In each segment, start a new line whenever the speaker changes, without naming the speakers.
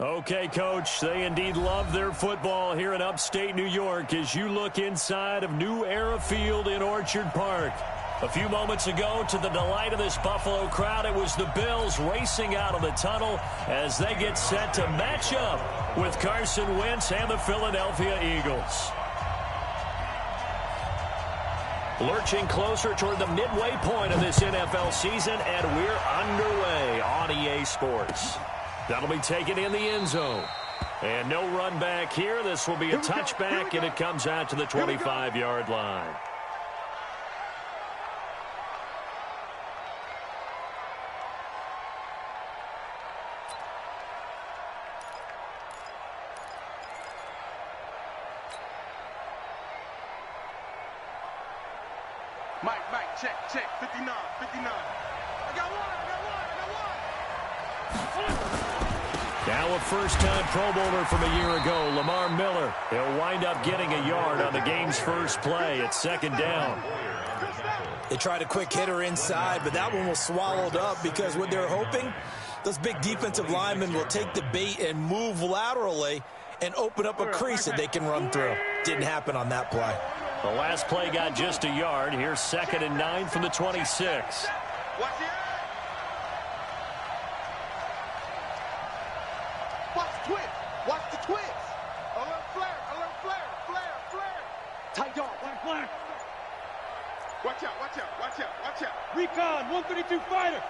Okay, Coach, they indeed love their football here in upstate New York as you look inside of New Era Field in Orchard Park. A few moments ago, to the delight of this Buffalo crowd, it was the Bills racing out of the tunnel as they get set to match up with Carson Wentz and the Philadelphia Eagles. Lurching closer toward the midway point of this NFL season, and we're underway on EA Sports. That'll be taken in the end zone. And no run back here. This will be a touchback, and it comes out to the 25-yard line.
Mike, check, 59. I got one.
Now a first-time Pro Bowler from a year ago, Lamar Miller. He'll wind up getting a yard on the game's first play. It's second down.
They tried a quick hitter inside, but that one was swallowed up because what they're hoping, those big defensive linemen will take the bait and move laterally and open up a crease that they can run through. Didn't happen on that play.
The last play got just a yard. Here's 2nd and 9 from the 26.
Watch the twist. Alert flare. Tight dog, flare. Watch out.
Recon, 132 fighter.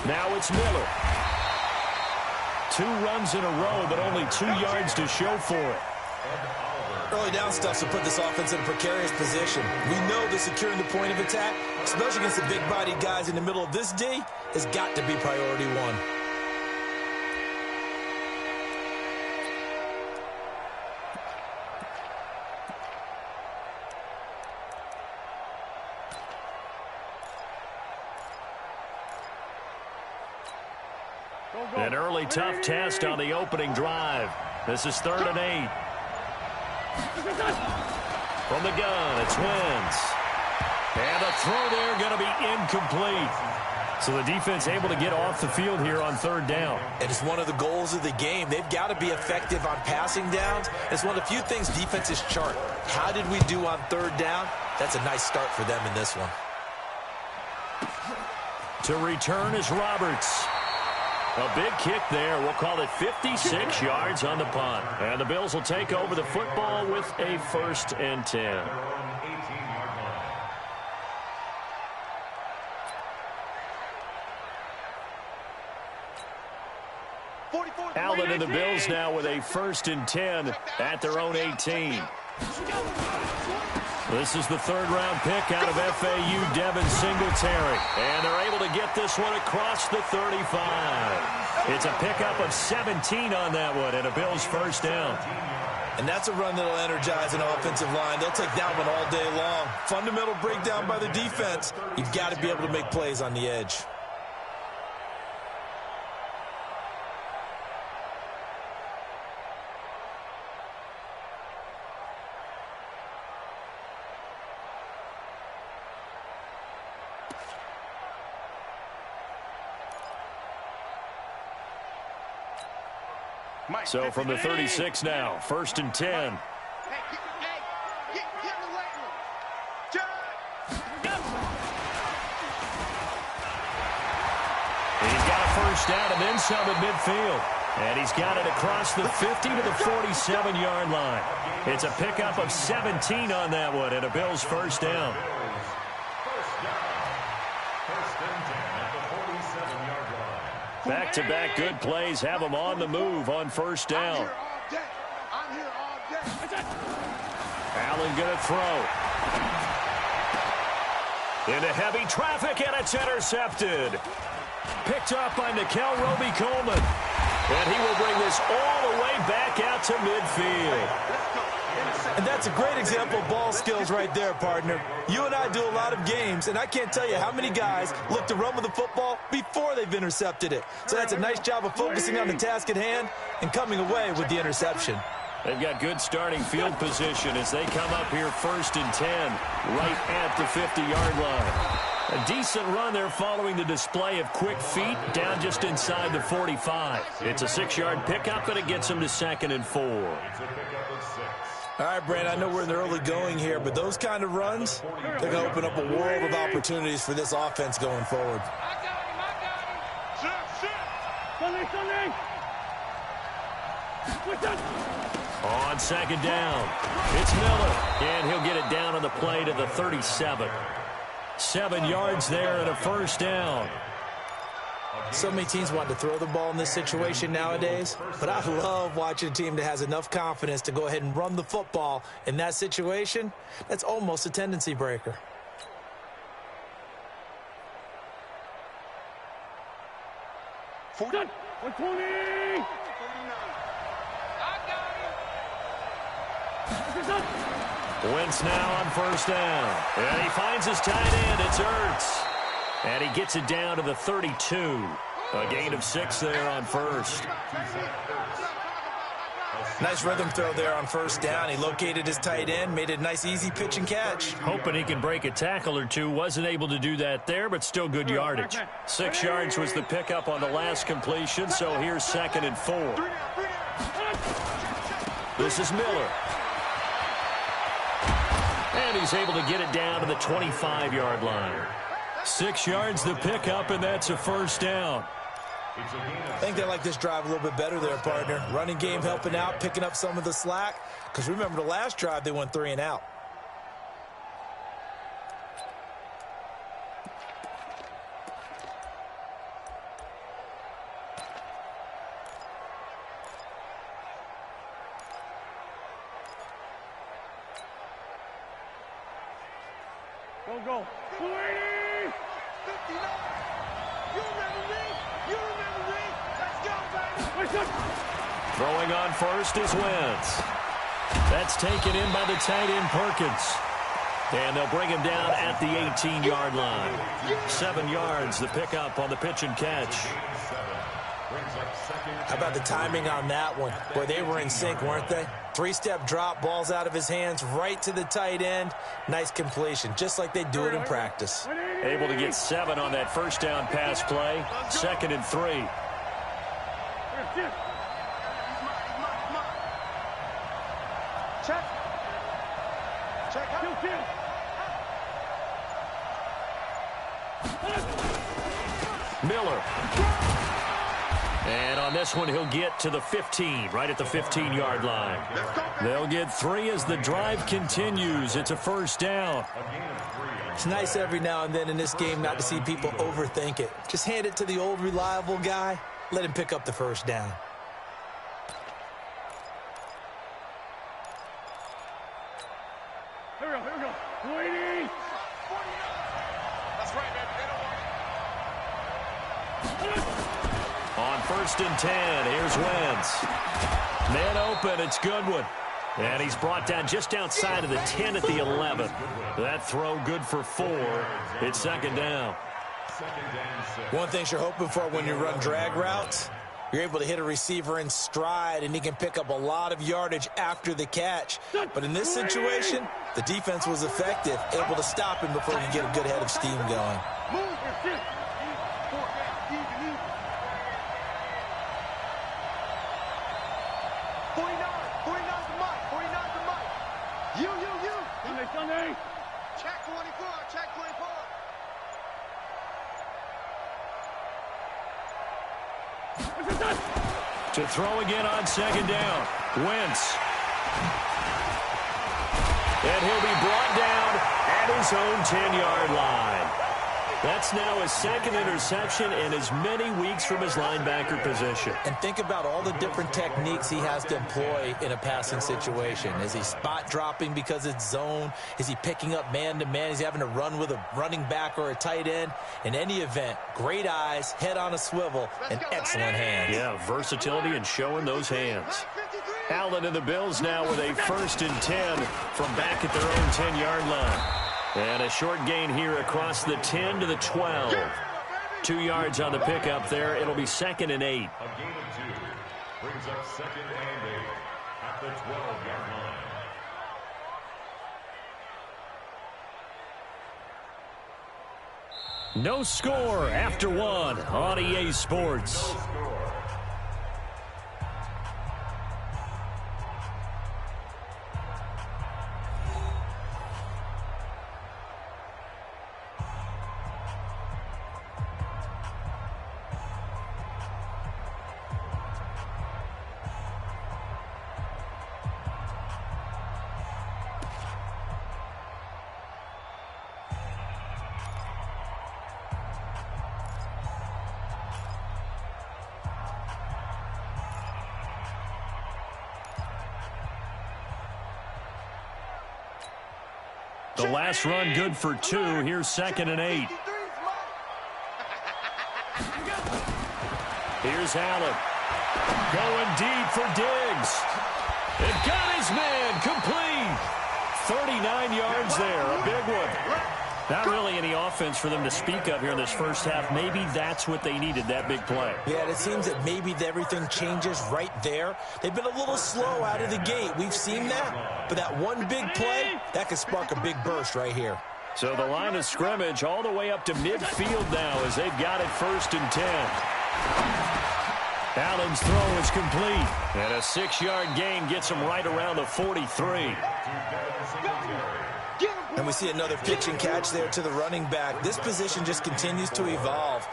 Now it's Miller. 2 runs in a row, but only 2 yards to show for it.
Early down stuff will put this offense in a precarious position. We know that securing the point of attack, especially against the big-bodied guys in the middle of this D, has got to be priority 1.
An early tough test on the opening drive. This is 3rd and 8. From the gun, it's Wentz. And the throw there going to be incomplete. So the defense able to get off the field here on 3rd down.
It is one of the goals of the game. They've got to be effective on passing downs. It's one of the few things defenses chart. How did we do on 3rd down? That's a nice start for them in this one.
To return is Roberts. A big kick there. We'll call it 56 yards on the punt. And the Bills will take over the football with a 1st and 10. Allen and the Bills now with a 1st and 10 at their own 18. This is the 3rd-round pick out of FAU, Devin Singletary. And they're able to get this one across the 35. It's a pickup of 17 on that one, and a Bills 1st down.
And that's a run that'll energize an offensive line. They'll take that one all day long. Fundamental breakdown by the defense. You've got to be able to make plays on the edge.
So from the 36 now, 1st and 10. He's got a 1st down and then some at midfield. And he's got it across the 50 to the 47-yard line. It's a pickup of 17 on that one, and a Bills 1st down. Back-to-back good plays have them on the move on 1st down.
I'm here all day.
Allen going to throw. Into heavy traffic, and it's intercepted. Picked up by Nikel Roby-Coleman. And he will bring this all the way back out to midfield.
And that's a great example of ball skills right there, partner. You and I do a lot of games, and I can't tell you how many guys look to run with the football before they've intercepted it. So that's a nice job of focusing on the task at hand and coming away with the interception.
They've got good starting field position as they come up here 1st and 10, right at the 50-yard line. A decent run there following the display of quick feet down just inside the 45. It's a 6-yard pickup, and it gets him to 2nd and 4.
All right, Brand, I know we're in the early going here, but those kind of runs, they're going to open up a world of opportunities for this offense going forward.
On 2nd down, it's Miller, and he'll get it down on the play to the 37. 7 yards there and a 1st down.
So many teams want to throw the ball in this situation nowadays, but I love watching a team that has enough confidence to go ahead and run the football in that situation. That's almost a tendency breaker.
Done. 120.
Wentz now on 1st down. And he finds his tight end. It's Ertz. And he gets it down to the 32. A gain of 6 there on 1st.
Nice rhythm throw there on 1st down. He located his tight end, made a nice easy pitch and catch.
Hoping he can break a tackle or two. Wasn't able to do that there, but still good yardage. 6 yards was the pickup on the last completion, so here's 2nd and 4. This is Miller. And he's able to get it down to the 25-yard line. 6 yards the pickup, and that's a 1st down.
I think they like this drive a little bit better there, partner. Running game helping out, picking up some of the slack. Because remember the last drive, they went 3 and out.
Go. 20.
59. You remember me? You remember me? Let's go, baby.
Throwing on 1st is Wentz. That's taken in by the tight end Perkins. And they'll bring him down at the 18-yard line. 7 yards the pickup on the pitch and catch.
How about the timing on that one? Boy, they were in sync, weren't they? 3-step drop, balls out of his hands, right to the tight end. Nice completion, just like they do it in practice.
Able to get 7 on that 1st down pass play. 2nd and 3.
Check. Check out.
Miller. And on this one, he'll get to the 15, right at the 15-yard line. They'll get 3 as the drive continues. It's a 1st down.
It's nice every now and then in this game not to see people overthink it. Just hand it to the old reliable guy. Let him pick up the 1st down.
Here we go. 20.
That's right, baby. They don't want
On 1st and 10, here's Wentz. Man open, it's Goodwin. And he's brought down just outside of the 10 at the 11. That throw good for 4. It's 2nd down.
One thing you're hoping for when you run drag routes, you're able to hit a receiver in stride, and he can pick up a lot of yardage after the catch. But in this situation, the defense was effective, able to stop him before he could get a good head of steam going.
Sunday.
Check 24. Check 24.
To throw again on 2nd down. Wentz. And he'll be brought down at his own 10-yard line. That's now his 2nd interception in as many weeks from his linebacker position.
And think about all the different techniques he has to employ in a passing situation. Is he spot dropping because it's zone? Is he picking up man-to-man? Is he having to run with a running back or a tight end? In any event, great eyes, head on a swivel, and excellent hands.
Yeah, versatility and showing those hands. Allen and the Bills now with a 1st and 10 from back at their own 10-yard line. And a short gain here across the 10 to the 12. 2 yards on the pickup there. It'll be 2nd and 8.
A gain of 2 brings up 2nd and 8 at the 12-yard line.
No score after one on EA Sports. The last run good for 2. Here's 2nd and 8. Here's Allen. Going deep for Diggs. It got his man complete. 39 yards there, a big one. Not really any offense for them to speak of here in this first half. Maybe that's what they needed, that big play.
Yeah, it seems that maybe everything changes right there. They've been a little slow out of the gate. We've seen that. But that one big play, that could spark a big burst right here.
So the line of scrimmage all the way up to midfield now as they've got it 1st and 10. Allen's throw is complete. And a 6-yard gain gets him right around the 43.
And we see another pitch and catch there to the running back. This position just continues to evolve.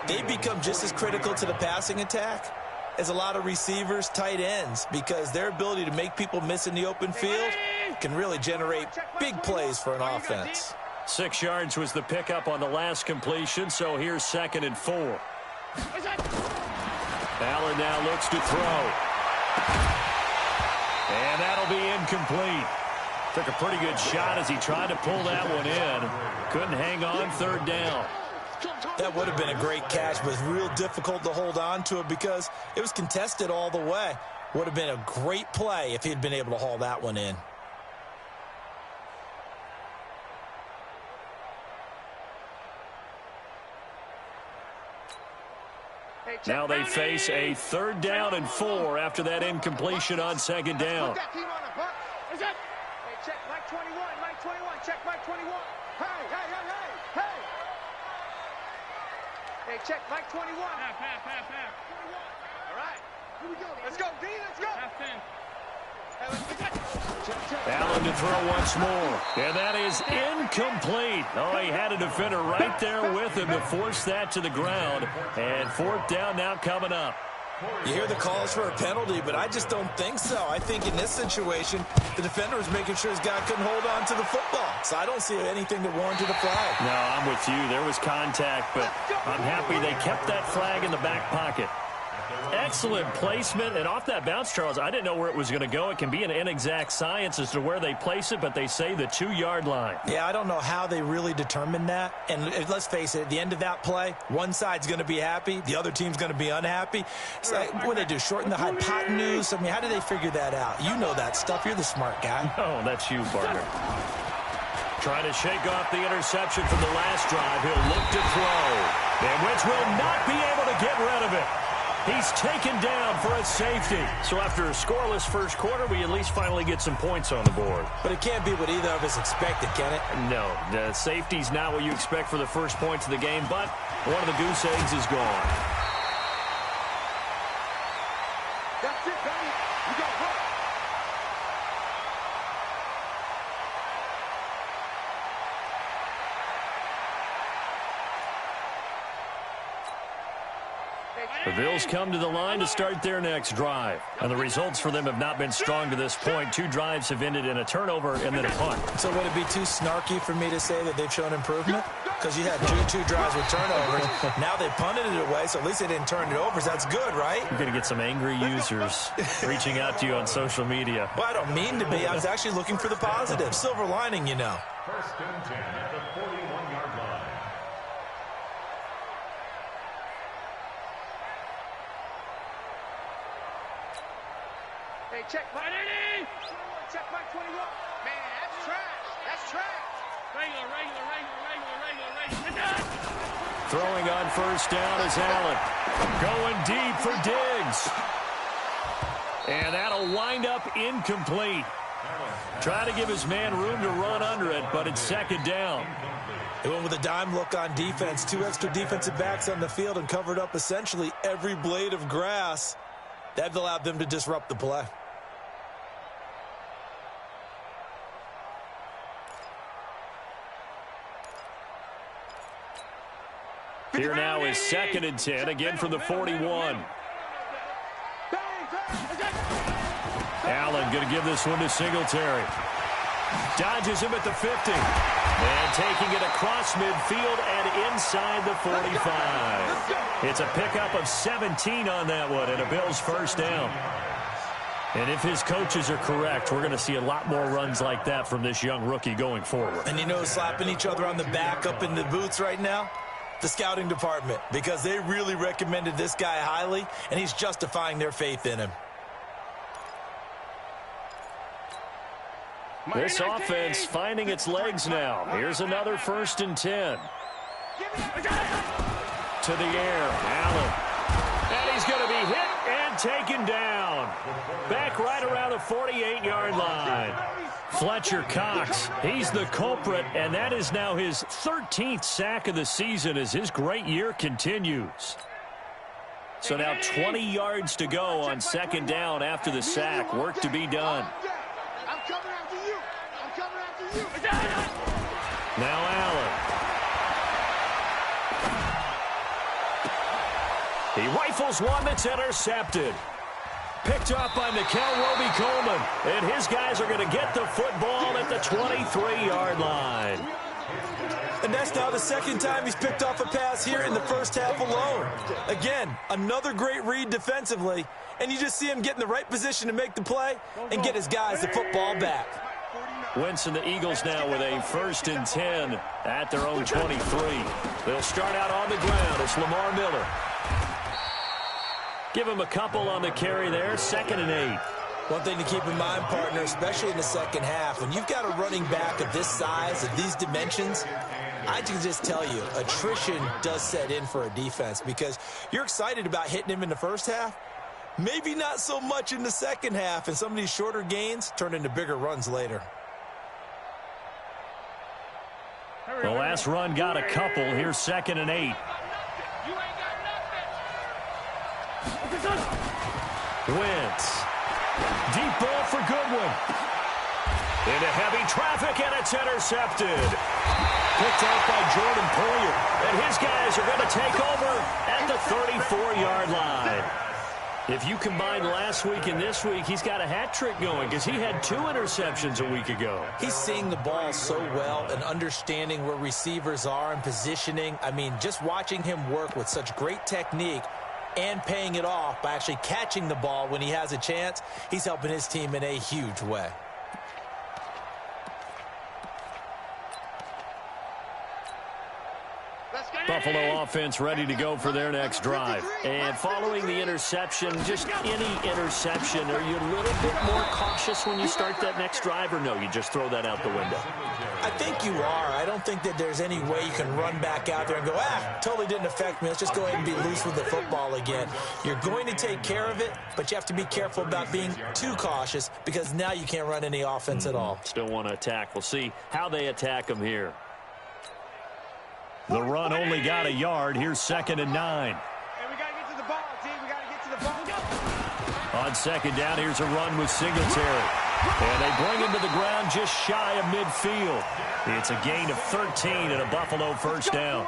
They become just as critical to the passing attack as a lot of receivers, tight ends, because their ability to make people miss in the open field can really generate big plays for an offense.
6 yards was the pickup on the last completion, so here's 2nd and 4. Allen now looks to throw. And that'll be incomplete. Took a pretty good shot as he tried to pull that one in. Couldn't hang on 3rd down.
That would have been a great catch, but real difficult to hold on to it because it was contested all the way. Would have been a great play if he had been able to haul that one in.
Now they face a 3rd down and 4 after that incompletion on 2nd down.
Check Mike 21, Mike 21, check Mike 21. Hey, hey, hey, hey, hey. Hey, check Mike 21.
Pass.
21. All right. Here we go. Let's go, D, let's go.
Pass 10.
Hey, let's go.
Allen to throw once more. And that is incomplete. Oh, he had a defender right there with him to force that to the ground. And 4th down now coming up.
You hear the calls for a penalty, but I just don't think so. I think in this situation, the defender was making sure his guy couldn't hold on to the football. So I don't see anything that warranted a flag.
No, I'm with you. There was contact, but I'm happy they kept that flag in the back pocket. Excellent placement, and off that bounce, Charles, I didn't know where it was going to go. It can be an inexact science as to where they place it, but they say the 2-yard line.
Yeah, I don't know how they really determined that. And let's face it, at the end of that play, one side's going to be happy, the other team's going to be unhappy. It's like, what do they do, shorten the hypotenuse? I mean, how do they figure that out? You know that stuff. You're the smart guy.
Oh, that's you, partner. Trying to shake off the interception from the last drive. He'll look to throw. And Wentz will not be able to get rid of it. He's taken down for a safety. So after a scoreless first quarter, we at least finally get some points on the board.
But it can't be what either of us expected, can it?
No, the safety's not what you expect for the first points of the game, but one of the goose eggs is gone.
That's it, baby. You got to work.
The Bills come to the line to start their next drive. And the results for them have not been strong to this point. 2 drives have ended in a turnover and then a punt.
So would it be too snarky for me to say that they've shown improvement? Because you had two drives with turnovers. Now they punted it away, so at least they didn't turn it over, so that's good, right?
You're going to get some angry users reaching out to you on social media.
Well, I don't mean to be. I was actually looking for the positive. Silver lining, you know.
1st and 10 at the 41-yard line.
Hey, check Mike 21. Check Mike 21. Man, that's trash. That's trash.
Regular.
Throwing on 1st down is Allen. Going deep for Diggs. And that'll wind up incomplete. Try to give his man room to run under it, but it's 2nd down.
They went with a dime look on defense. 2 extra defensive backs on the field and covered up essentially every blade of grass. That allowed them to disrupt the play.
Here now is 2nd and 10, again from the 41. Allen going to give this one to Singletary. Dodges him at the 50. And taking it across midfield and inside the 45. It's a pickup of 17 on that one and a Bills first down. And if his coaches are correct, we're going to see a lot more runs like that from this young rookie going forward.
And you know, slapping each other on the back up in the booths right now? The scouting department, because they really recommended this guy highly, and he's justifying their faith in him.
This offense finding its legs now. Here's another 1st and 10. To the air, Allen. And he's going to be hit and taken down. Back right around the 48-yard line. Fletcher Cox, he's the culprit, and that is now his 13th sack of the season as his great year continues. So now 20 yards to go on 2nd down after the sack. Work to be done.
I'm coming after you. I'm coming after you.
Now Allen. He rifles one that's intercepted. Picked up by Nikel Roby-Coleman. And his guys are going to get the football at the 23-yard line.
And that's now the 2nd time he's picked off a pass here in the first half alone. Again, another great read defensively. And you just see him get in the right position to make the play and get his guys the football back.
Wentz and the Eagles now with a 1st and 10 at their own 23. They'll start out on the ground. It's Lamar Miller. Give him a couple on the carry there. 2nd and 8.
One thing to keep in mind, partner, especially in the second half, when you've got a running back of this size, of these dimensions, I can just tell you, attrition does set in for a defense because you're excited about hitting him in the first half. Maybe not so much in the second half, and some of these shorter gains turn into bigger runs later.
The last run got a couple. Here's 2nd and 8. Wentz. Deep ball for Goodwin. Into heavy traffic, and it's intercepted. Picked off by Jordan Poyer. And his guys are going to take over at the 34-yard line. If you combine last week and this week, he's got a hat trick going because he had 2 interceptions a week ago.
He's seeing the ball so well and understanding where receivers are and positioning. I mean, just watching him work with such great technique and paying it off by actually catching the ball when he has a chance, he's helping his team in a huge way.
Buffalo offense ready to go for their next drive. And following the interception, just any interception, are you a little bit more cautious when you start that next drive, or no, you just throw that out the window?
I think you are. I don't think that there's any way you can run back out there and go, totally didn't affect me. Let's just go ahead and be loose with the football again. You're going to take care of it, but you have to be careful about being too cautious because now you can't run any offense at all.
Still want to attack. We'll see how they attack them here. The run only got a yard. Here's 2nd and 9.
Hey, we got to get to the ball, team. We got to get to the ball.
On 2nd down, here's a run with Singletary. And they bring him to the ground just shy of midfield. It's a gain of 13 and a Buffalo first down.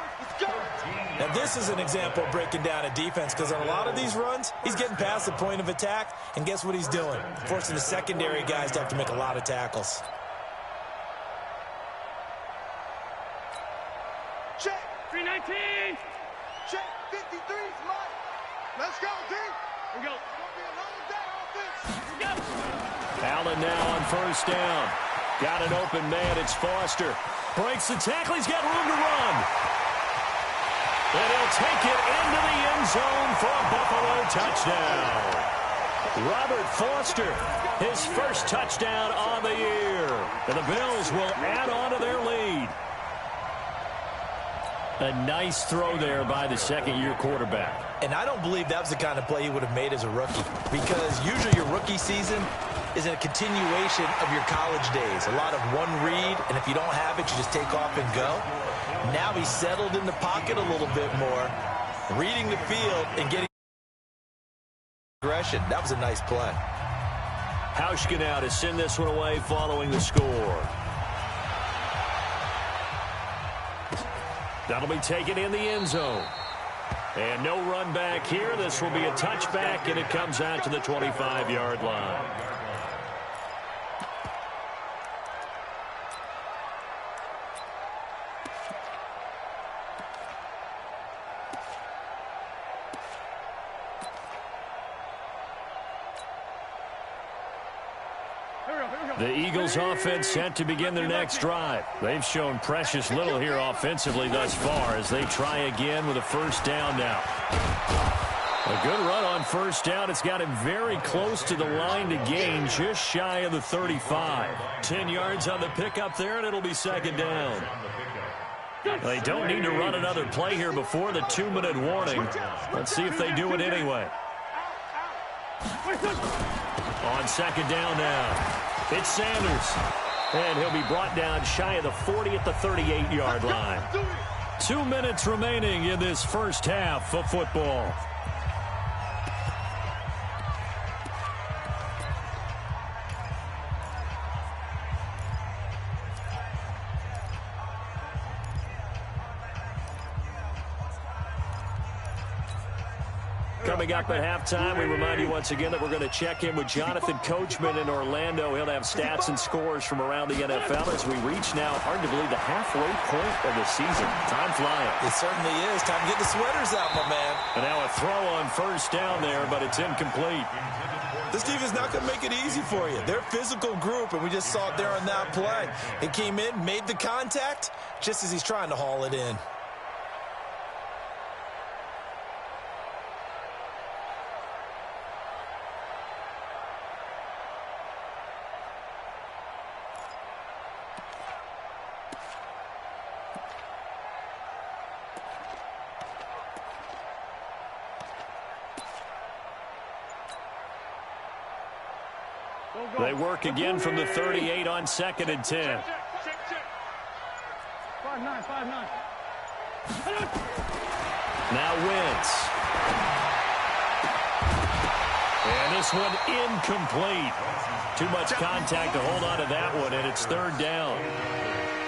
Now, this is an example of breaking down a defense because on a lot of these runs, he's getting past the point of attack, and guess what he's doing? Forcing the secondary guys to have to make a lot of tackles.
Check.
319.
Check. 53's mine. Let's go, team.
We go.
It's going to be another day offense.
We go.
Allen now on first down. Got an open man. It's Foster. Breaks the tackle. He's got room to run. And he'll take it into the end zone for a Buffalo touchdown. Robert Foster, his first touchdown on the year. And the Bills will add on to their lead. A nice throw there by the second-year quarterback.
And I don't believe that was the kind of play he would have made as a rookie, because usually your rookie season is a continuation of your college days. A lot of one read, and if you don't have it, you just take off and go. Now he's settled in the pocket a little bit more, reading the field and getting aggression. That was a nice play.
Hauschka now to send this one away following the score. That'll be taken in the end zone. And no run back here. This will be a touchback, and it comes out to the 25-yard line. The Eagles offense set to begin their next drive. They've shown precious little here offensively thus far as they try again with a first down now. A good run on first down. It's got him very close to the line to gain, just shy of the 35. 10 yards on the pickup there, and it'll be second down. They don't need to run another play here before the 2-minute warning. Let's see if they do it anyway. On second down now. It's Sanders, and he'll be brought down shy of the 40 at the 38-yard line. 2 minutes remaining in this first half of football. Coming up at halftime, we remind you once again that we're going to check in with Jonathan Coachman in Orlando. He'll have stats and scores from around the NFL as we reach now, hard to believe, the halfway point of the season. Time flying.
It certainly is. Time to get the sweaters out, my man.
And now a throw on first down there, but it's incomplete.
This team is not going to make it easy for you. They're a physical group, and we just saw it there on that play. He came in, made the contact, just as he's trying to haul it in.
They work again from the 38 on 2nd and 10.
5-9, 5-9.
Now Wentz. And this one incomplete. Too much contact to hold on to that one, and it's third down.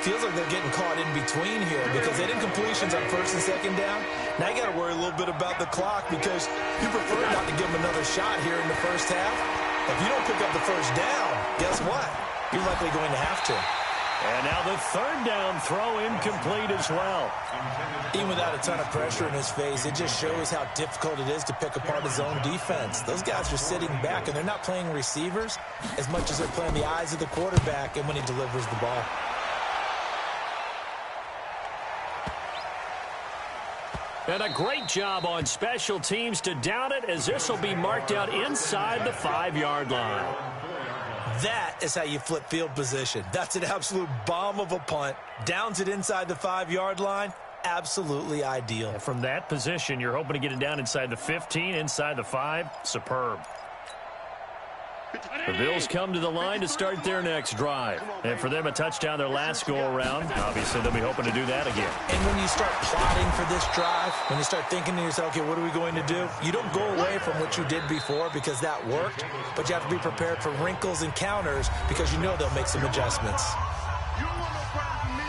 Feels like they're getting caught in between here because they did incompletions on first and second down. Now you got to worry a little bit about the clock because you prefer not to give them another shot here in the first half. If you don't pick up the first down, guess what? You're likely going to have to.
And now the third down throw incomplete as well.
Even without a ton of pressure in his face, it just shows how difficult it is to pick apart his own defense. Those guys are sitting back, and they're not playing receivers as much as they're playing the eyes of the quarterback and when he delivers the ball.
And a great job on special teams to down it, as this will be marked out inside the 5-yard line.
That is how you flip field position. That's an absolute bomb of a punt. Downs it inside the 5-yard line. Absolutely ideal.
And from that position, you're hoping to get it down inside the 15, inside the 5. Superb. The Bills come to the line to start their next drive. And for them, a touchdown their last go-around. Obviously, they'll be hoping to do that again.
And when you start plotting for this drive, when you start thinking to yourself, okay, what are we going to do? You don't go away from what you did before because that worked, but you have to be prepared for wrinkles and counters because you know they'll make some adjustments.
You don't want no problem from me.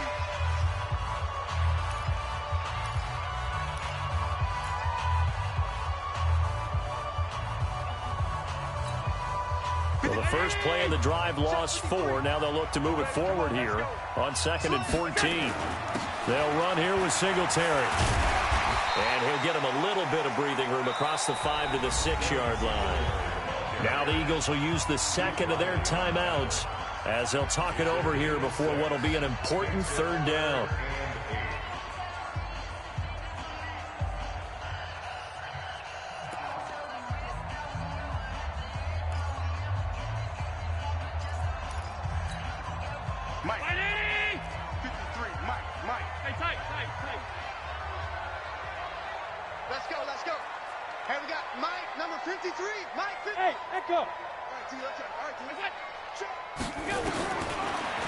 Well, the first play of the drive lost 4. Now they'll look to move it forward here on 2nd and 14. They'll run here with Singletary. And he'll get him a little bit of breathing room across the 5 to the 6-yard line. Now the Eagles will use the second of their timeouts as they'll talk it over here before what will be an important third down.
Mike. 53. Mike.
Hey, tight.
Mike, number 53. Mike, 50.
Hey, echo.
All right, T, let's go. All right, T.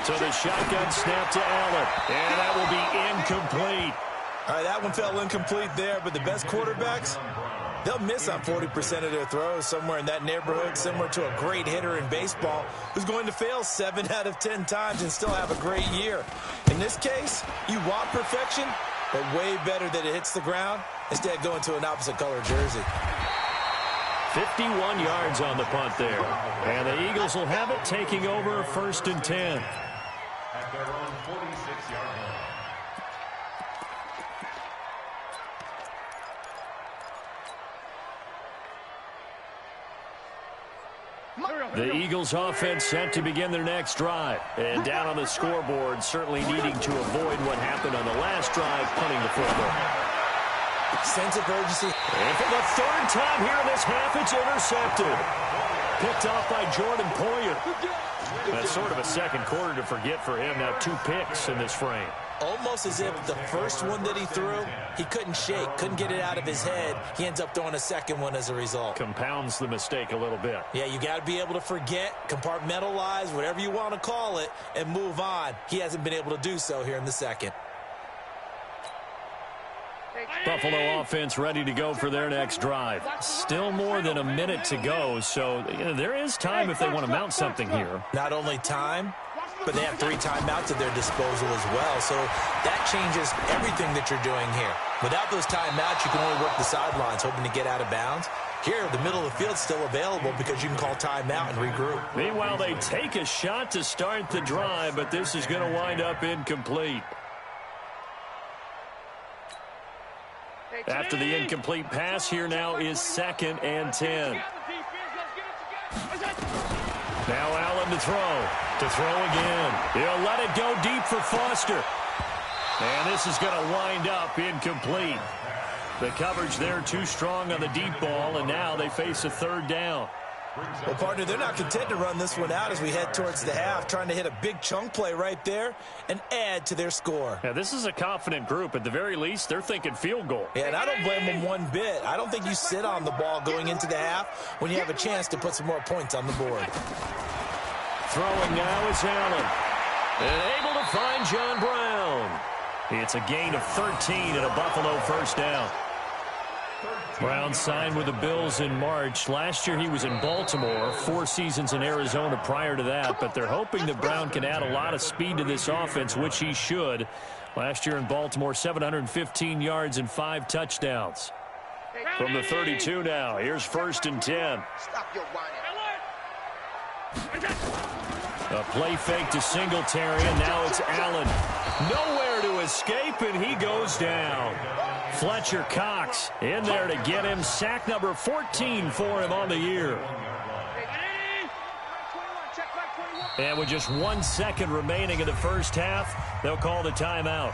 So the shotgun snap to Allen, and that will be incomplete.
All right, that one fell incomplete there, but the best quarterbacks, they'll miss on 40% of their throws, somewhere in that neighborhood, similar to a great hitter in baseball who's going to fail 7 out of 10 times and still have a great year. In this case, you want perfection, but way better that it hits the ground instead of going to an opposite color jersey.
51 yards on the punt there. And the Eagles will have it, taking over 1st and 10.
At their own 46-yard line.
The Eagles offense set to begin their next drive. And down on the scoreboard, certainly needing to avoid what happened on the last drive, punting the football.
Sense of urgency.
And for the 3rd time here in this half, it's intercepted. Picked off by Jordan Poyer. That's sort of a second quarter to forget for him. Now 2 picks in this frame.
Almost as if the first one that he threw, he couldn't shake, couldn't get it out of his head. He ends up throwing a second one as a result.
Compounds the mistake a little bit.
Yeah, you got to be able to forget, compartmentalize, whatever you want to call it, and move on. He hasn't been able to do so here in the second.
Buffalo offense ready to go for their next drive. Still more than a minute to go, so there is time if they want to mount something here.
Not only time, but they have 3 timeouts at their disposal as well, so that changes everything that you're doing here. Without those timeouts, you can only work the sidelines, hoping to get out of bounds. Here, the middle of the field's still available because you can call timeout and regroup.
Meanwhile, they take a shot to start the drive, but this is going to wind up incomplete. After the incomplete pass, here now is 2nd and 10. Now Allen to throw. To throw again. He'll let it go deep for Foster. And this is going to wind up incomplete. The coverage there too strong on the deep ball, and now they face a 3rd down.
Well, partner, they're not content to run this one out as we head towards the half, trying to hit a big chunk play right there and add to their score.
Yeah, this is a confident group. At the very least, they're thinking field goal.
Yeah, and I don't blame them one bit. I don't think you sit on the ball going into the half when you have a chance to put some more points on the board.
Throwing now is Allen. And able to find John Brown. It's a gain of 13 and a Buffalo 1st down. Brown signed with the Bills in March. Last year he was in Baltimore, 4 seasons in Arizona prior to that, but they're hoping that Brown can add a lot of speed to this offense, which he should. Last year in Baltimore, 715 yards and 5 touchdowns. From the 32 now, here's 1st and 10.
Stop your whining.
A play fake to Singletary, and now it's Allen. Nowhere to escape, and he goes down. Fletcher Cox in there to get him. Sack number 14 for him on the year. And with just 1 second remaining in the first half, they'll call the timeout.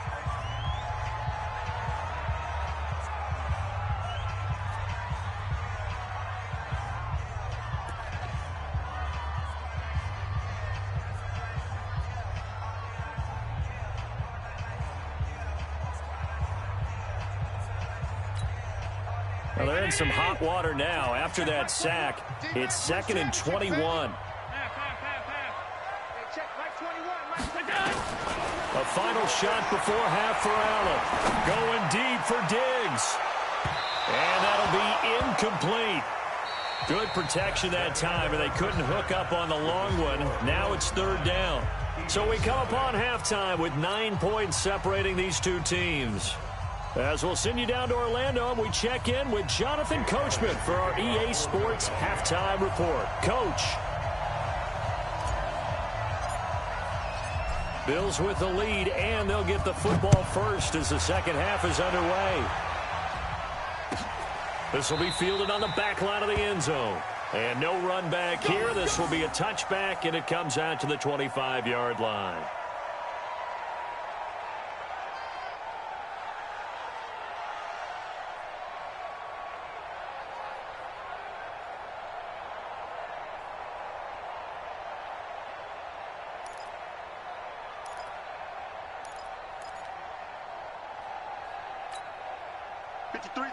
Well, they're in some hot water now. After that sack, it's 2nd and 21. A final shot before half for Allen. Going deep for Diggs. And that'll be incomplete. Good protection that time, and they couldn't hook up on the long one. Now it's 3rd down. So we come upon halftime with 9 points separating these 2 teams. As we'll send you down to Orlando, and we check in with Jonathan Coachman for our EA Sports Halftime Report. Coach. Bills with the lead, and they'll get the football first as the second half is underway. This will be fielded on the back line of the end zone. And no run back here. This will be a touchback, and it comes out to the 25-yard line.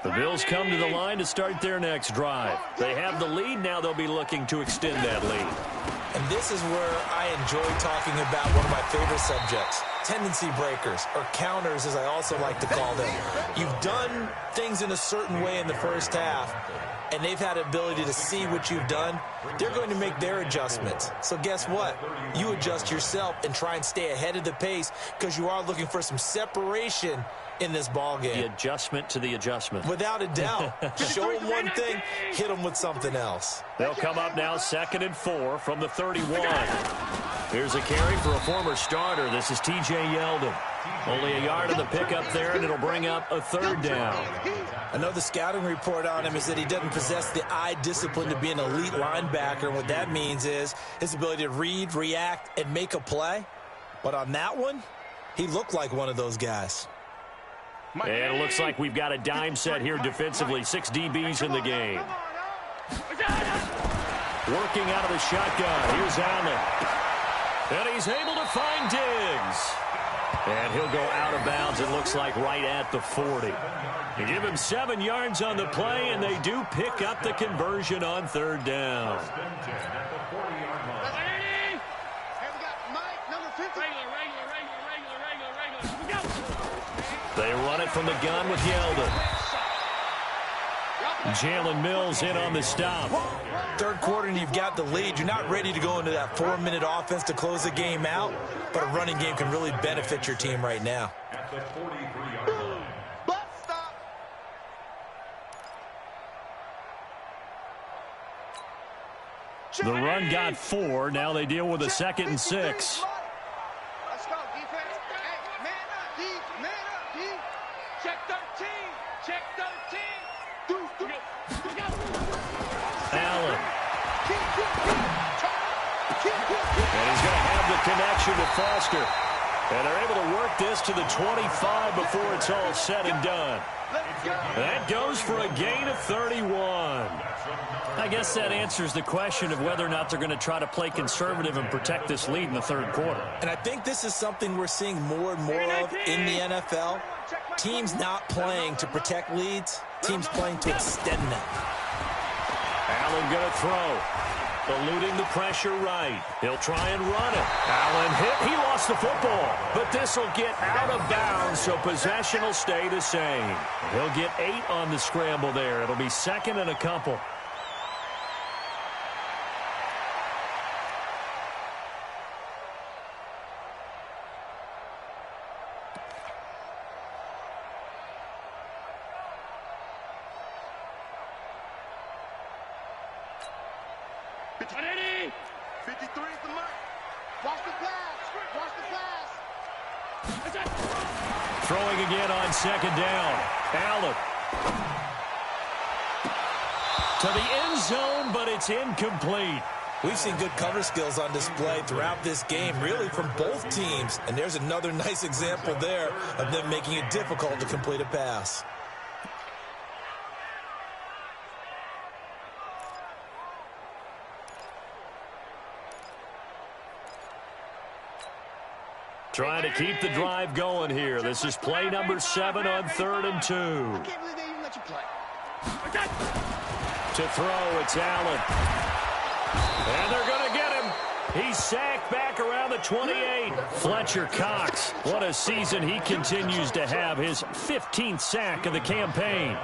The Bills come to the line to start their next drive. They have the lead. Now they'll be looking to extend that lead.
And this is where I enjoy talking about one of my favorite subjects, tendency breakers, or counters as I also like to call them. You've done things in a certain way in the first half, and they've had the ability to see what you've done. They're going to make their adjustments. So guess what? You adjust yourself and try and stay ahead of the pace because you are looking for some separation in this ball game.
The adjustment to the adjustment.
Without a doubt. Show them one thing, hit them with something else.
They'll come up now 2nd and 4 from the 31. Here's a carry for a former starter. This is T.J. Yeldon. Only a yard of the pickup there, and it'll bring up a 3rd down.
I know the scouting report on him is that he doesn't possess the eye discipline to be an elite linebacker. And what that means is his ability to read, react, and make a play. But on that one, he looked like one of those guys.
And it looks like we've got a dime set here defensively. 6 DBs in the game. Working out of the shotgun. Here's Allen. And he's able to find Diggs. And he'll go out of bounds, it looks like, right at the 40. You give him 7 yards on the play, and they do pick up the conversion on 3rd down. They run it from the gun with Yeldon. Jalen Mills in on the stop.
3rd quarter and you've got the lead. You're not ready to go into that 4-minute offense to close the game out, but a running game can really benefit your team right now.
At the 43-yard line.
The run got 4. Now they deal with a 2nd and 6.
Let's go, defense. Hey, man up, D. Man up, D. Check 13. Check 13.
Allen. And he's going to have the connection to Foster. And they're able to work this to the 25 before it's all said and done. That goes for a gain of 31. I guess that answers the question of whether or not they're going to try to play conservative and protect this lead in the 3rd quarter.
And I think this is something we're seeing more and more of in the NFL. Teams not playing to protect leads, teams playing to extend them.
Allen going to throw. Eluding the pressure right. He'll try and run it. Allen hit. He lost the football. But this will get out of bounds, so possession will stay the same. He'll get 8 on the scramble there. It'll be 2nd and a couple. Throwing again on 2nd down. Allen. To the end zone, but it's incomplete.
We've seen good cover skills on display throughout this game, really from both teams. And there's another nice example there of them making it difficult to complete a pass.
Trying to keep the drive going here. This is play number 7 on 3rd and 2.
I can't believe they even let you play.
To throw, it's Allen. And they're going to get him. He's sacked back around the 28. Fletcher Cox, what a season he continues to have. His 15th sack of the campaign.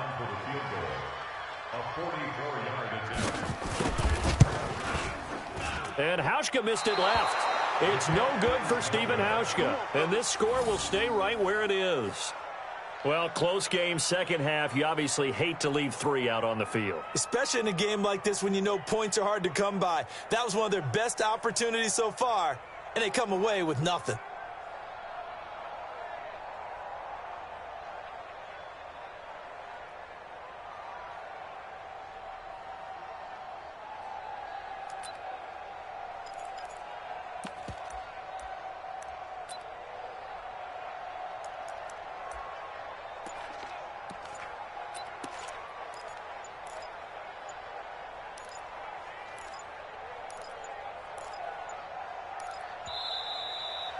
And Hauschka missed it left. It's no good for Stephen Hauschka. And this score will stay right where it is. Well, close game, 2nd half. You obviously hate to leave 3 out on the field.
Especially in a game like this when you know points are hard to come by. That was one of their best opportunities so far, and they come away with nothing.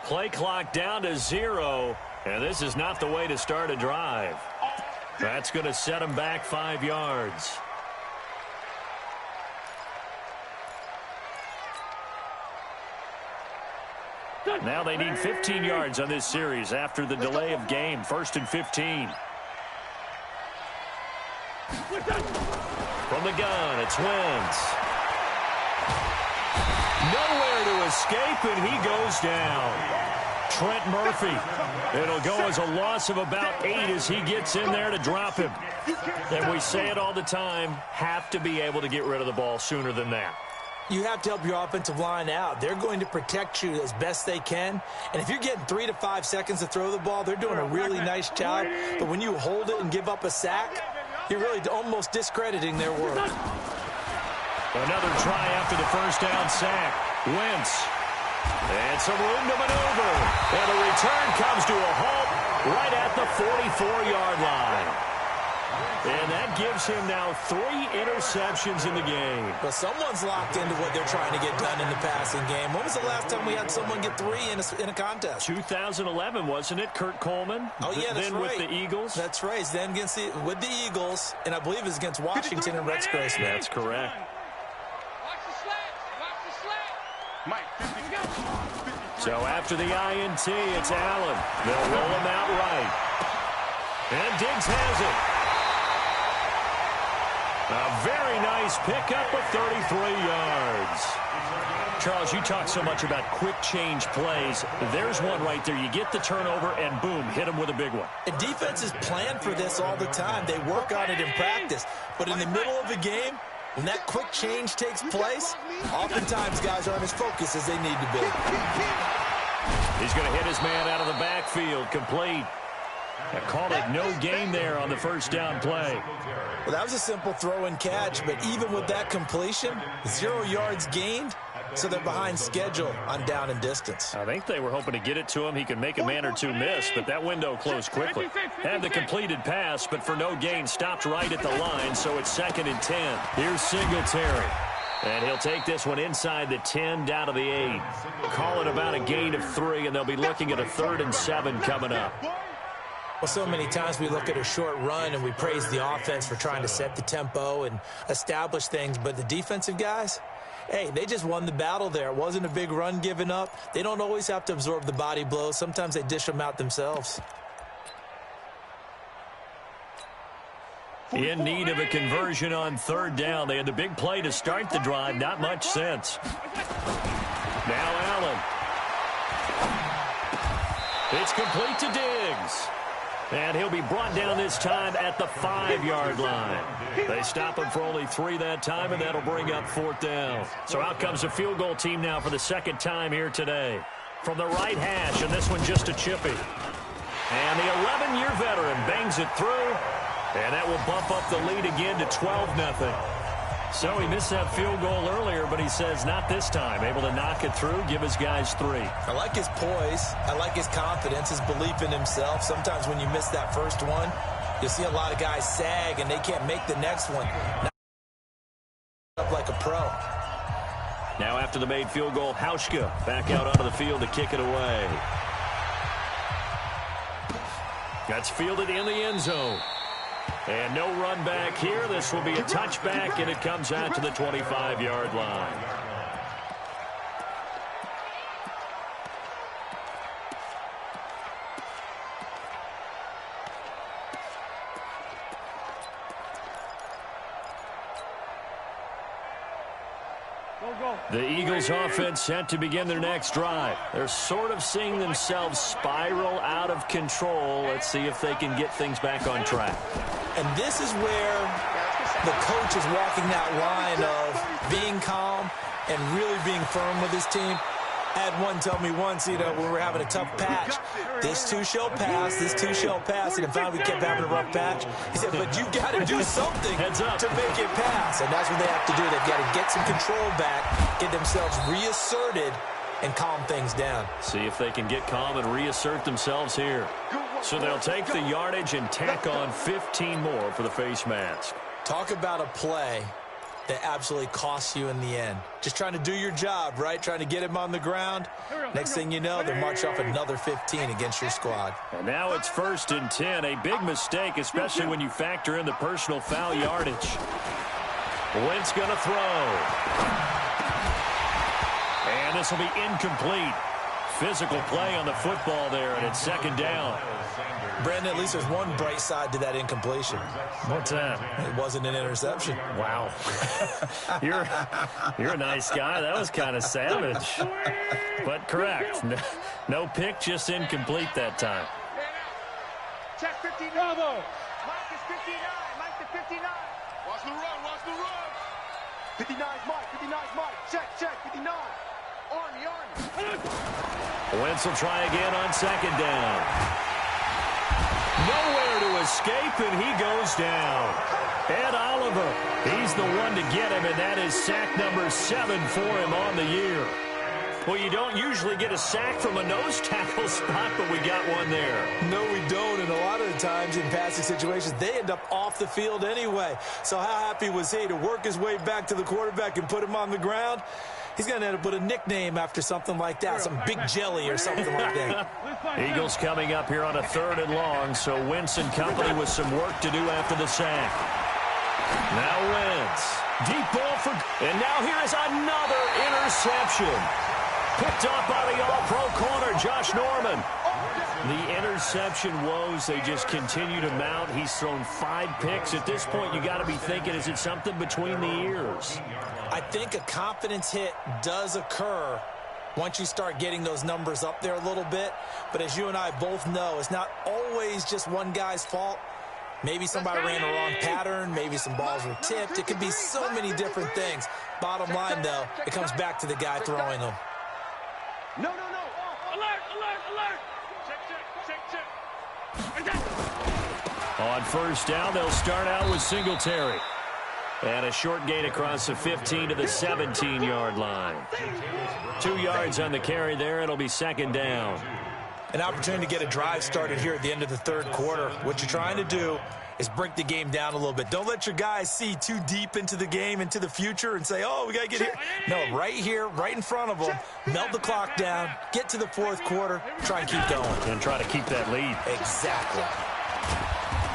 Play clock down to 0, and this is not the way to start a drive. That's going to set him back 5 yards. Now they need 15 yards on this series after the delay of game. 1st and 15. From the gun, it's Wentz. Nowhere to escape, and he goes down. Trent Murphy. It'll go as a loss of about 8 as he gets in there to drop him. And we say it all the time, have to be able to get rid of the ball sooner than that.
You have to help your offensive line out. They're going to protect you as best they can. And if you're getting 3 to 5 seconds to throw the ball, they're doing a really nice job. But when you hold it and give up a sack, you're really almost discrediting their work.
Another try after the first down sack. Wentz. And some room to maneuver. And the return comes to a halt right at the 44-yard line. And that gives him now 3 interceptions in the game.
Well, someone's locked into what they're trying to get done in the passing game. When was the last time we had someone get 3 in a contest?
2011, wasn't it? Kurt Coleman?
Oh, yeah, that's
then
right.
With the Eagles?
That's right. Then with the Eagles, and I believe it was against Washington and Rex Grossman.
That's correct.
Watch the slat. Watch the slat.
Mike, 50.
So after the INT, it's Allen. They'll roll him out right. And Diggs has it. A very nice pickup of 33 yards. Charles, you talk so much about quick change plays. There's one right there. You get the turnover, and boom, hit him with a big one.
And defenses plan for this all the time. They work on it in practice. But in the middle of a game, when that quick change takes place, oftentimes guys aren't as focused as they need to be.
He's going to hit his man out of the backfield, complete. I called it no gain there on the first down play.
Well, that was a simple throw and catch, but even with that completion, 0 yards gained, so they're behind schedule on down and distance.
I think they were hoping to get it to him. He could make a man or two miss, but that window closed quickly. Had the completed pass, but for no gain, stopped right at the line, so it's 2nd and 10. Here's Singletary. And he'll take this one inside the 10, down to the 8. Call it about a gain of 3, and they'll be looking at a 3rd and 7 coming up.
Well, so many times we look at a short run and we praise the offense for trying to set the tempo and establish things, but the defensive guys, hey, they just won the battle there. It wasn't a big run given up. They don't always have to absorb the body blows. Sometimes they dish them out themselves.
In need of a conversion on 3rd down. They had the big play to start the drive. Not much sense. Now Allen. It's complete to Diggs. And he'll be brought down this time at the 5-yard line. They stop him for only 3 that time, and that'll bring up 4th down. So out comes the field goal team now for the 2nd time here today. From the right hash, and this one just a chippy. And the 11-year veteran bangs it through, and that will bump up the lead again to 12-0. So he missed that field goal earlier, but he says not this time. Able to knock it through, give his guys 3.
I like his poise. I like his confidence, his belief in himself. Sometimes when you miss that first one, you see a lot of guys sag and they can't make the next one. Up like a pro.
Now after the made field goal, Hauschka back out onto the field to kick it away. That's fielded in the end zone. And no run back here. This will be a touchback, and it comes out to the 25-yard line. The Eagles offense set to begin their next drive. They're sort of seeing themselves spiral out of control. Let's see if they can get things back on track.
And this is where the coach is walking that line of being calm and really being firm with his team. I had one tell me once, when we were having a tough patch, this too shall pass, this too shall pass, and finally we kept having a rough patch. He said, but you've got to do something to make it pass, and that's what they have to do. They've got to get some control back, get themselves reasserted, and calm things down.
See if they can get calm and reassert themselves here. So they'll take the yardage and tack on 15 more for the face mask.
Talk about a play that absolutely costs you in the end. Just trying to do your job, right? Trying to get him on the ground. Next thing you know, they're marching off another 15 against your squad.
And now it's 1st and 10. A big mistake, especially when you factor in the personal foul yardage. Wentz going to throw. And this will be incomplete. Physical play on the football there, and it's 2nd down.
Brandon, at least there's one bright side to that incompletion.
What's that?
It wasn't an interception.
Wow. You're a nice guy. That was kind of savage. But correct. No pick, just incomplete that time.
Check 59. Bravo. Mike is 59. Mike to 59.
Watch the run, watch the run.
59's Mike. 59's Mike. Check. 59. Army.
Wentz will try again on 2nd down. Nowhere to escape, and he goes down. Ed Oliver, he's the one to get him, and that is sack number 7 for him on the year. Well, you don't usually get a sack from a nose tackle spot, but we got one there.
No, we don't, and a lot of the times in passing situations, they end up off the field anyway. So how happy was he to work his way back to the quarterback and put him on the ground? He's going to end up with a nickname after something like that, some Big Jelly or something like that.
Eagles coming up here on a 3rd and long, so Wentz and company with some work to do after the sack. Now Wentz. Deep ball for... And now here is another interception. Picked up by the all-pro corner, Josh Norman. The interception woes, they just continue to mount. He's thrown 5 picks. At this point, you got to be thinking, is it something between the ears?
I think a confidence hit does occur once you start getting those numbers up there a little bit. But as you and I both know, it's not always just one guy's fault. Maybe somebody ran a wrong pattern. Maybe some balls were tipped. It could be so many different things. Bottom line, though, it comes back to the guy throwing them.
No. Alert. Check.
On 1st down, they'll start out with Singletary. And a short gain across the 15 to the 17-yard line. 2 yards on the carry there. It'll be 2nd down.
An opportunity to get a drive started here at the end of the 3rd quarter. What you're trying to do is break the game down a little bit. Don't let your guys see too deep into the game, into the future, and say, oh, we got to get here. No, right here, right in front of them, melt the clock down, get to the 4th quarter, try and keep going.
And try to keep that lead.
Exactly.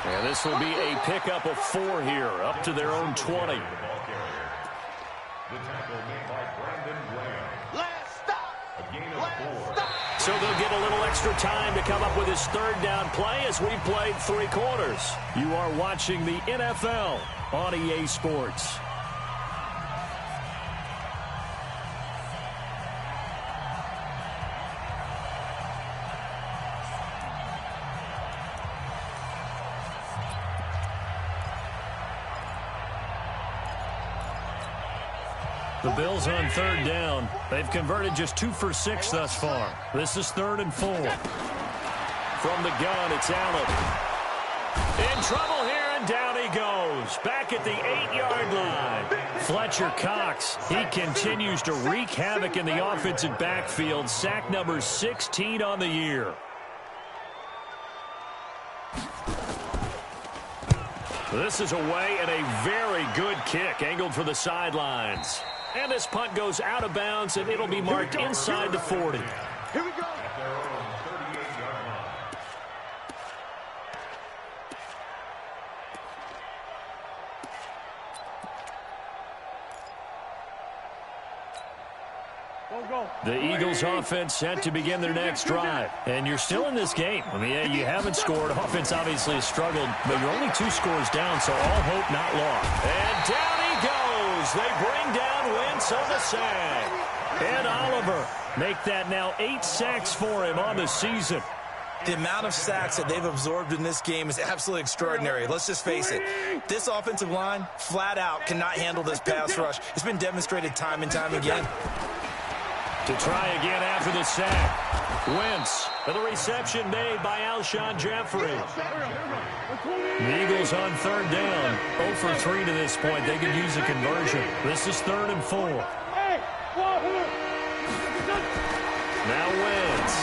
And this will be a pickup of 4 here, up to their own 20.
The tackle made by Brandon Graham.
Last stop.
A gain of 4.
So they'll get a little extra time to come up with his 3rd down play as we played 3 quarters. You are watching the NFL on EA Sports. The Bills on 3rd down. They've converted just 2 for 6 thus far. This is 3rd and 4. From the gun, it's Allen. In trouble here, and down he goes. Back at the 8-yard line. Fletcher Cox, he continues to wreak havoc in the offensive backfield. Sack number 16 on the year. This is away, and a very good kick angled for the sidelines. And this punt goes out of bounds, and it'll be marked inside the 40.
Here we go.
The Eagles offense set to begin their next drive. And you're still in this game. I mean, yeah, you haven't scored. Offense obviously has struggled, but you're only 2 scores down, so all hope not lost. And down he goes. They bring down Wentz on the sack. Ed Oliver make that now 8 sacks for him on the season.
The amount of sacks that they've absorbed in this game is absolutely extraordinary. Let's just face it. This offensive line, flat out, cannot handle this pass rush. It's been demonstrated time and time again.
To try again after the sack. Wentz, and the reception made by Alshon Jeffrey. The Eagles on 3rd down. 0 for 3 to this point. They could use a conversion. This is 3rd and 4. Now Wentz.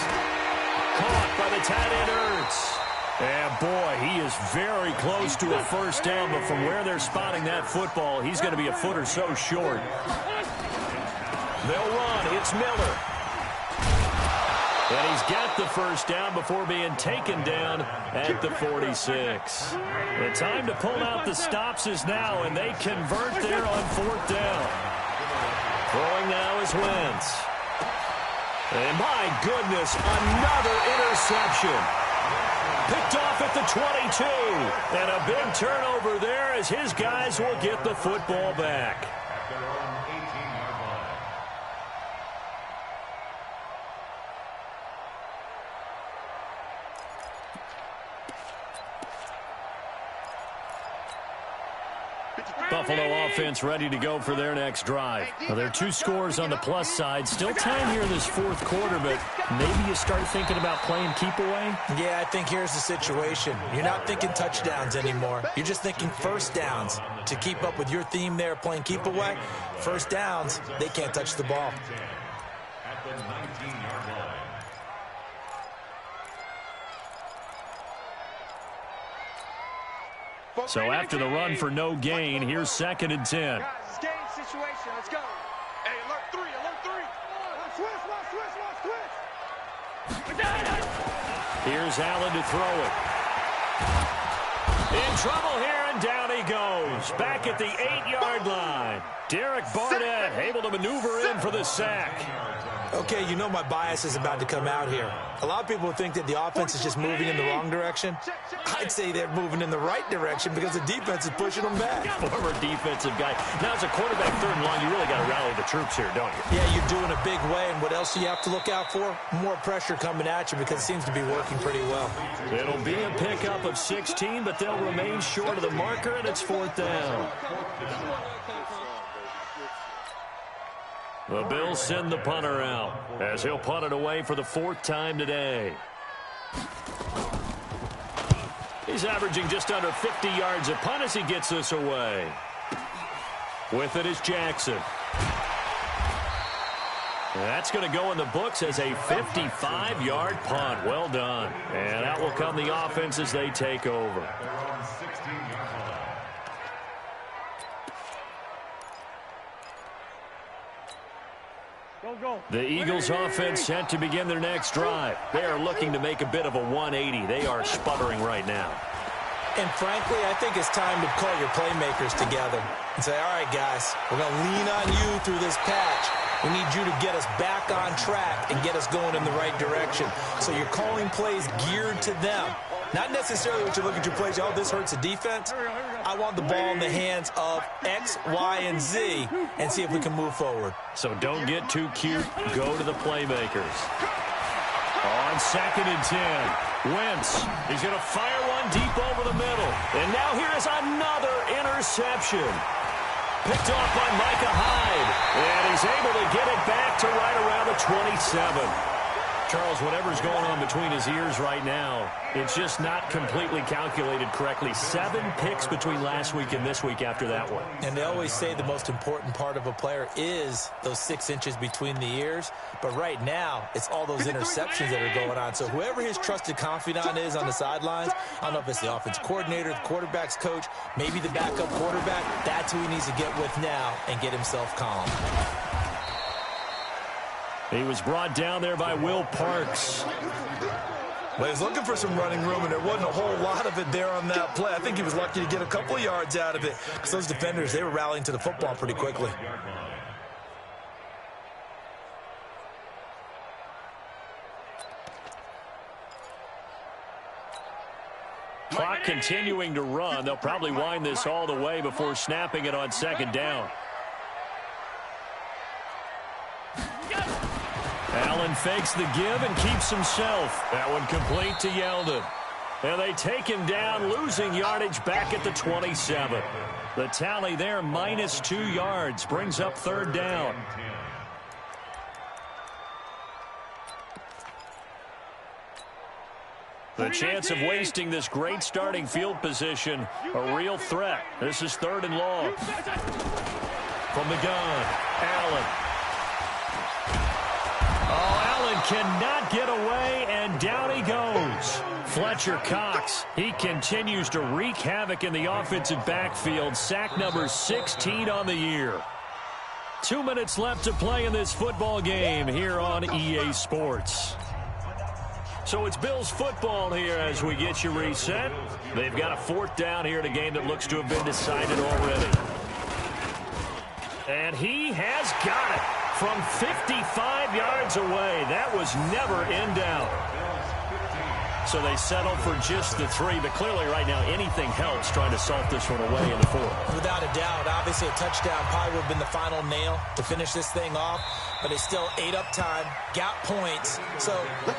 Caught by the tight end Ertz. And boy, he is very close to a first down, but from where they're spotting that football, he's going to be a foot or so short. They'll run. It's Miller. And he's got the first down before being taken down at the 46. The time to pull out the stops is now, and they convert there on fourth down. Throwing now is Wentz. And my goodness, another interception. Picked off at the 22. And a big turnover there as his guys will get the football back. Buffalo offense ready to go for their next drive. Now, there are two scores on the plus side. Still time here in this fourth quarter, but maybe you start thinking about playing keep away?
Yeah, I think here's the situation. You're not thinking touchdowns anymore. You're just thinking first downs. To keep up with your theme there, playing keep away, first downs, they can't touch the ball.
At the 19-yard line.
So after the run for no gain, here's 2nd and 10.
Guys, it's game situation. Let's go. Hey, alert 3, alert 3. Switch.
Here's Allen to throw it. In trouble here, and down he goes. Back at the 8-yard line. Derek Barnett able to maneuver in for the sack.
Okay, you know my bias is about to come out here. A lot of people think that the offense is just moving in the wrong direction. I'd say they're moving in the right direction because the defense is pushing them back.
Former defensive guy. Now, as a quarterback, 3rd and long, you really got to rally the troops here, don't you?
Yeah, you're doing a big way, and what else do you have to look out for? More pressure coming at you because it seems to be working pretty well.
It'll be a pickup of 16, but they'll remain short of the marker, and it's 4th down. The Bills send the punter out as he'll punt it away for the 4th time today. He's averaging just under 50 yards a punt as he gets this away. With it is Jackson. That's going to go in the books as a 55-yard punt. Well done. And out will come the offense as they take over. The Eagles offense set to begin their next drive. They are looking to make a bit of a 180. They are sputtering right now.
And frankly, I think it's time to call your playmakers together and say, all right, guys, we're going to lean on you through this patch. We need you to get us back on track and get us going in the right direction. So you're calling plays geared to them. Not necessarily what you look at your plays, oh, this hurts the defense. I want the ball in the hands of X, Y, and Z and see if we can move forward.
So don't get too cute. Go to the playmakers. On 2nd and 10, Wentz. He's going to fire one deep over the middle. And now here is another interception. Picked off by Micah Hyde. And he's able to get it back to right around the 27. Charles, whatever's going on between his ears right now, it's just not completely calculated correctly. 7 picks between last week and this week after that one.
And they always say the most important part of a player is those 6 inches between the ears. But right now, it's all those interceptions that are going on. So whoever his trusted confidant is on the sidelines, I don't know if it's the offense coordinator, the quarterback's coach, maybe the backup quarterback, that's who he needs to get with now and get himself calm.
He was brought down there by Will Parks.
Well, he was looking for some running room, and there wasn't a whole lot of it there on that play. I think he was lucky to get a couple of yards out of it because those defenders, they were rallying to the football pretty quickly.
Clock continuing to run. They'll probably wind this all the way before snapping it on 2nd down. Allen fakes the give and keeps himself. That one complete to Yeldon. And they take him down, losing yardage back at the 27. The tally there, minus 2 yards, brings up 3rd down. The chance of wasting this great starting field position, a real threat. This is 3rd and long. From the gun, Allen. Cannot get away, and down he goes. Fletcher Cox. He continues to wreak havoc in the offensive backfield. Sack number 16 on the year. 2 minutes left to play in this football game here on EA Sports. So it's Bills football here as we get you reset. They've got a 4th down here in a game that looks to have been decided already. And he has got it from 55 yards away. That was never in doubt. So they settle for just the 3, but clearly right now anything helps trying to salt this one away in the 4th.
Without a doubt, obviously a touchdown probably would have been the final nail to finish this thing off, but it's still ate up time, got points, so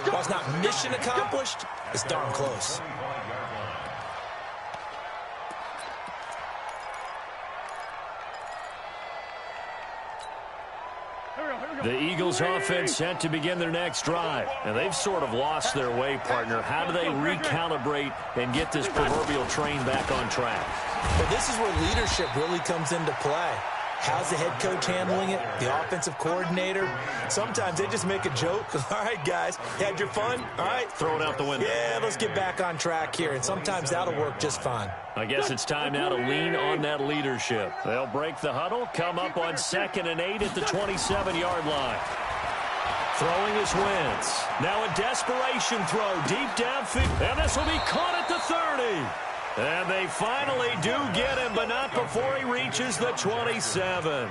while it's not mission accomplished, it's darn close.
The Eagles offense set to begin their next drive. And they've sort of lost their way, partner. How do they recalibrate and get this proverbial train back on track?
Well, this is where leadership really comes into play. How's the head coach handling it? The offensive coordinator? Sometimes they just make a joke. All right, guys, had your fun? All right.
Throw it out the window.
Yeah, let's get back on track here. And sometimes that'll work just fine.
I guess it's time now to lean on that leadership. They'll break the huddle, come up on 2nd and 8 at the 27-yard line. Throwing is Wentz. Now a desperation throw deep downfield. And this will be caught at the 30. And they finally do get him, but not before he reaches the 27.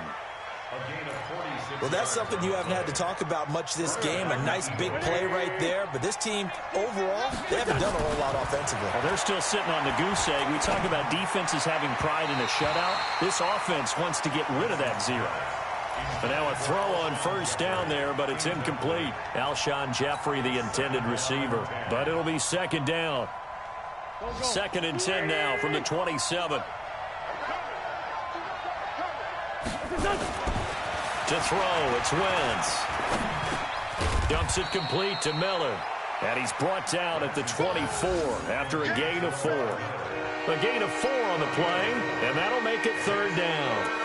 Well, that's something you haven't had to talk about much this game. A nice big play right there. But this team, overall, they haven't done a whole lot offensively.
Well, they're still sitting on the goose egg. We talk about defenses having pride in a shutout. This offense wants to get rid of that 0. But now a throw on 1st down there, but it's incomplete. Alshon Jeffrey, the intended receiver. But it'll be 2nd down. 2nd and 10 now from the 27. To throw, it's Wentz. Dumps it complete to Miller. And he's brought down at the 24 after a gain of 4. A gain of 4 on the play, and that'll make it 3rd down.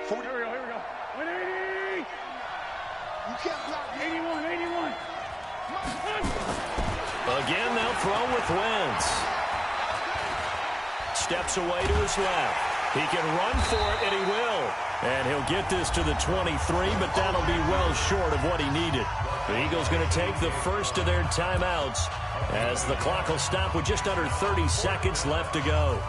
Here we go. 180. You can't block 81, 81.
Again, they'll throw with Wentz. Steps away to his left. He can run for it, and he will. And he'll get this to the 23, but that'll be well short of what he needed. The Eagles going to take the first of their timeouts as the clock will stop with just under 30 seconds left to go.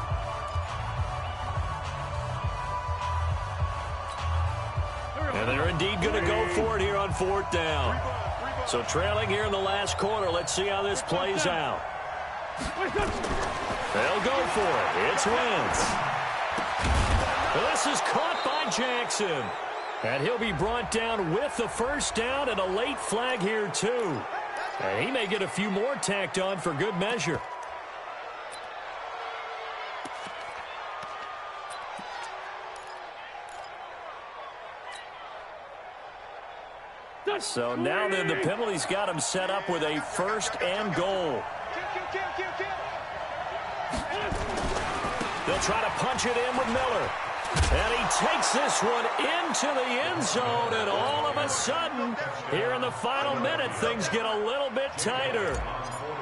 And they're indeed going to go for it here on 4th down. So trailing here in the last quarter. Let's see how this plays out. They'll go for it. It's Wentz. This is caught by Jackson. And he'll be brought down with the 1st down and a late flag here too. And he may get a few more tacked on for good measure. So now then the penalty's got him set up with a 1st and goal. They'll try to punch it in with Miller. And he takes this one into the end zone, and all of a sudden, here in the final minute, things get a little bit tighter.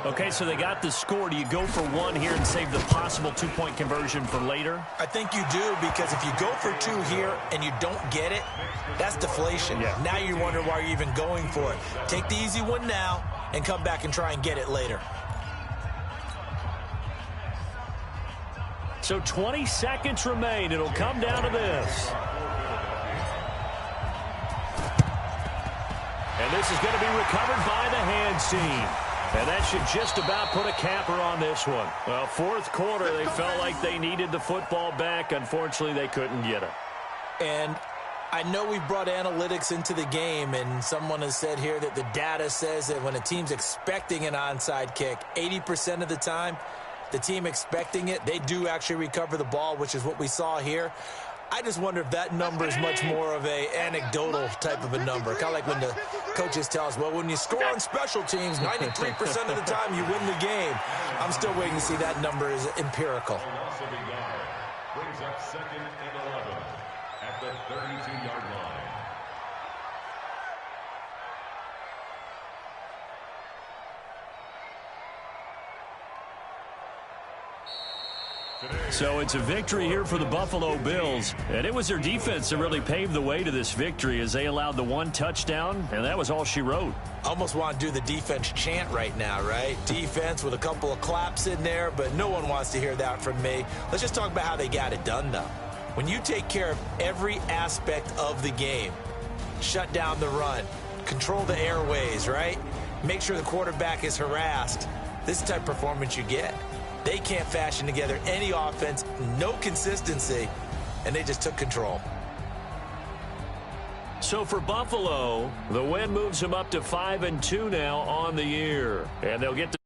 Okay, so they got the score. Do you go for 1 here and save the possible 2-point conversion for later?
I think you do, because if you go for 2 here and you don't get it, that's deflation.
Yeah.
Now you wonder why you're even going for it. Take the easy one now and come back and try and get it later.
So 20 seconds remain. It'll come down to this. And this is going to be recovered by the hands team. And that should just about put a capper on this one. Well, 4th quarter, they felt like they needed the football back. Unfortunately, they couldn't get it.
And I know we've brought analytics into the game, and someone has said here that the data says that when a team's expecting an onside kick, 80% of the time, the team expecting it, they do actually recover the ball, which is what we saw here. I just wonder if that number is much more of a anecdotal type of a number. Kind of like when the coaches tell us, well, when you score on special teams, 93% of the time you win the game. I'm still waiting to see that number is empirical.
Brings up 2nd and 11 at at the 32-yard line.
So it's a victory here for the Buffalo Bills, and it was their defense that really paved the way to this victory as they allowed the one touchdown, and that was all she wrote.
Almost want to do the defense chant right now, right? Defense with a couple of claps in there, but no one wants to hear that from me. Let's just talk about how they got it done, though. When you take care of every aspect of the game, shut down the run, control the airways, right? Make sure the quarterback is harassed. This is the type of performance you get. They can't fashion together any offense, no consistency, and they just took control.
So for Buffalo, the win moves them up to 5-2 now on the year, and they'll get to